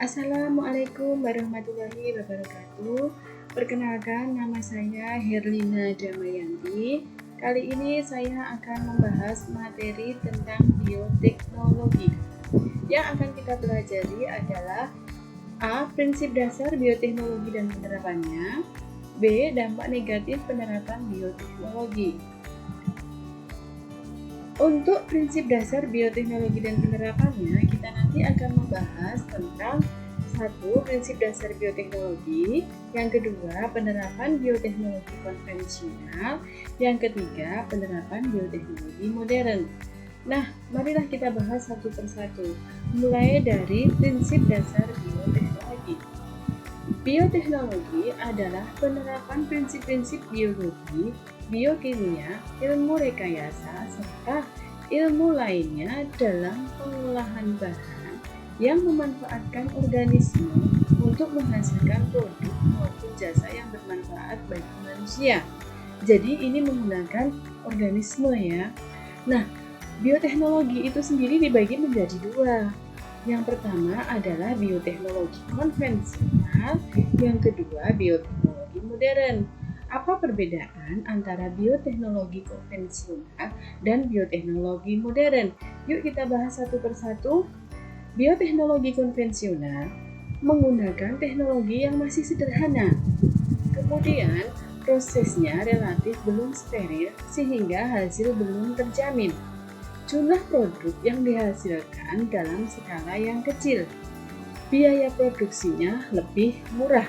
Assalamualaikum warahmatullahi wabarakatuh. Perkenalkan, nama saya Herlina Damayanti. Kali ini saya akan membahas materi tentang bioteknologi. Yang akan kita pelajari adalah A. Prinsip dasar bioteknologi dan penerapannya. B. Dampak negatif penerapan bioteknologi. Untuk prinsip dasar bioteknologi dan penerapannya, kita nanti akan membahas tentang satu, prinsip dasar bioteknologi, yang kedua, penerapan bioteknologi konvensional, yang ketiga, penerapan bioteknologi modern. Nah, marilah kita bahas satu persatu, mulai dari prinsip dasar bioteknologi. Bioteknologi adalah penerapan prinsip-prinsip biologi, biokimia, ilmu rekayasa, serta ilmu lainnya dalam pengolahan bahan yang memanfaatkan organisme untuk menghasilkan produk maupun jasa yang bermanfaat bagi manusia. Jadi ini menggunakan organisme ya. Nah, bioteknologi itu sendiri dibagi menjadi dua. Yang pertama adalah bioteknologi konvensional, yang kedua bioteknologi modern. Apa perbedaan antara bioteknologi konvensional dan bioteknologi modern? Yuk kita bahas satu persatu. Bioteknologi konvensional menggunakan teknologi yang masih sederhana. Kemudian prosesnya relatif belum steril sehingga hasil belum terjamin. Jumlah produk yang dihasilkan dalam skala yang kecil. Biaya produksinya lebih murah.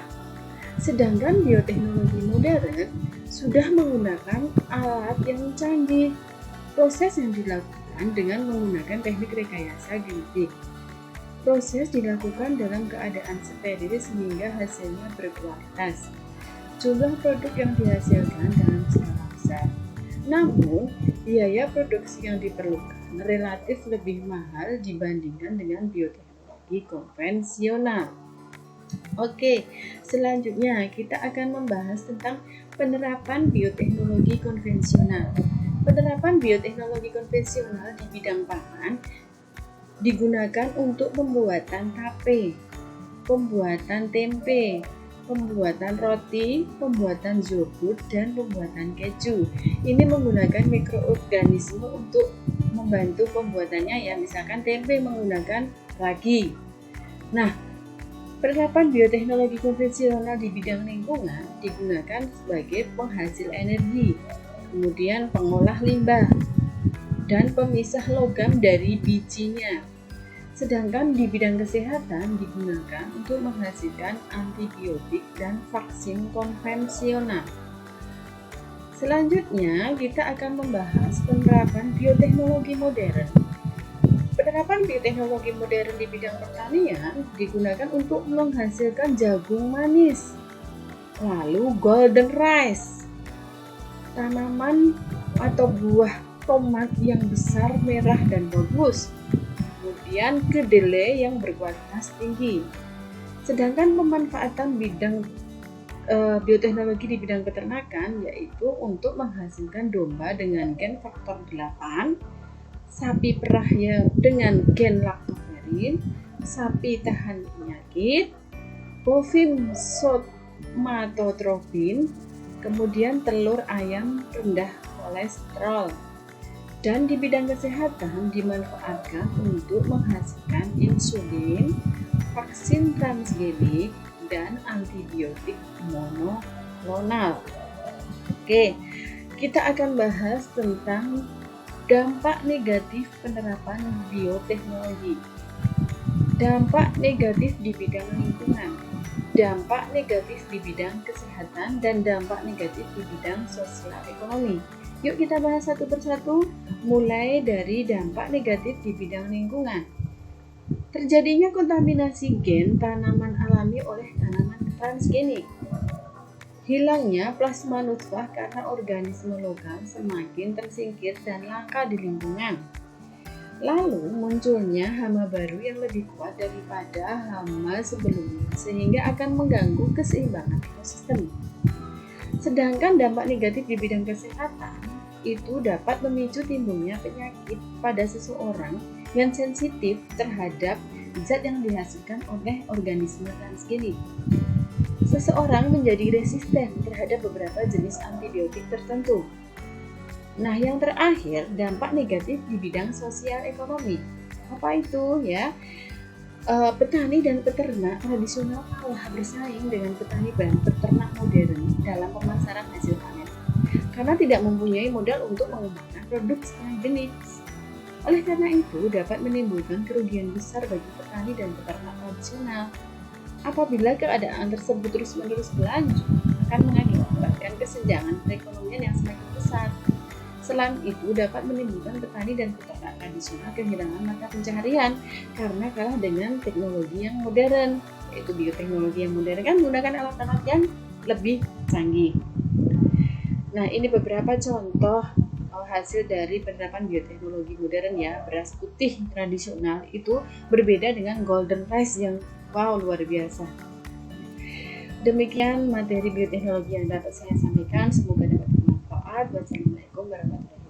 Sedangkan bioteknologi modern sudah menggunakan alat yang canggih. Proses yang dilakukan dengan menggunakan teknik rekayasa genetik. Proses dilakukan dalam keadaan steril sehingga hasilnya berkualitas. Jumlah produk yang dihasilkan dalam skala besar. Namun, biaya produksi yang diperlukan relatif lebih mahal dibandingkan dengan bioteknologi konvensional. Oke, selanjutnya kita akan membahas tentang penerapan bioteknologi konvensional. Penerapan bioteknologi konvensional di bidang pangan digunakan untuk pembuatan tape, pembuatan tempe, pembuatan roti, pembuatan yogurt, dan pembuatan keju. Ini menggunakan mikroorganisme untuk membantu pembuatannya ya, misalkan tempe menggunakan ragi. Nah, penerapan bioteknologi konvensional di bidang lingkungan digunakan sebagai penghasil energi, kemudian pengolah limbah, dan pemisah logam dari bijinya. Sedangkan di bidang kesehatan digunakan untuk menghasilkan antibiotik dan vaksin konvensional. Selanjutnya, kita akan membahas penerapan bioteknologi modern. Penerapan bioteknologi modern di bidang pertanian digunakan untuk menghasilkan jagung manis, lalu golden rice, tanaman atau buah tomat yang besar, merah, dan bagus, kemudian kedelai yang berkualitas tinggi. Sedangkan pemanfaatan bidang bioteknologi di bidang peternakan yaitu untuk menghasilkan domba dengan gen faktor 8, sapi perah yang dengan gen laktoferin, sapi tahan penyakit, bovin somatotropin, kemudian telur ayam rendah kolesterol. Dan di bidang kesehatan dimanfaatkan untuk menghasilkan insulin, vaksin transgenik, dan antibiotik monoklonal. Oke, kita akan bahas tentang dampak negatif penerapan bioteknologi. Dampak negatif di bidang lingkungan, dampak negatif di bidang kesehatan, dan dampak negatif di bidang sosial ekonomi. Yuk kita bahas satu persatu, mulai dari dampak negatif di bidang lingkungan. Terjadinya kontaminasi gen tanaman alami oleh tanaman transgenik. Hilangnya plasma nutfah karena organisme logam semakin tersingkir dan langka di lingkungan. Lalu munculnya hama baru yang lebih kuat daripada hama sebelumnya sehingga akan mengganggu keseimbangan ekosistem. Sedangkan dampak negatif di bidang kesehatan itu dapat memicu timbulnya penyakit pada seseorang yang sensitif terhadap zat yang dihasilkan oleh organisme transgenik. Seseorang menjadi resisten terhadap beberapa jenis antibiotik tertentu. Nah, yang terakhir, dampak negatif di bidang sosial ekonomi. Apa itu ya? Petani dan peternak tradisional kalah bersaing dengan petani dan peternak modern dalam pemasaran hasil panen karena tidak mempunyai modal untuk mengembangkan produk setengah jenis. Oleh karena itu, dapat menimbulkan kerugian besar bagi petani dan peternak tradisional. Apabila keadaan tersebut terus-menerus berlanjut, akan mengakibatkan kesenjangan perekonomian yang semakin besar. Selain itu, dapat menimbulkan petani dan peternak tradisional kehilangan mata pencaharian karena kalah dengan teknologi yang modern, yaitu bioteknologi yang modern kan menggunakan alat-alat yang lebih canggih. Nah, ini beberapa contoh hasil dari penerapan bioteknologi modern ya. Beras putih tradisional itu berbeda dengan golden rice yang wow, luar biasa. Demikian materi bioteknologi yang dapat saya sampaikan. Semoga dapat bermanfaat. Wassalamualaikum warahmatullahi wabarakatuh.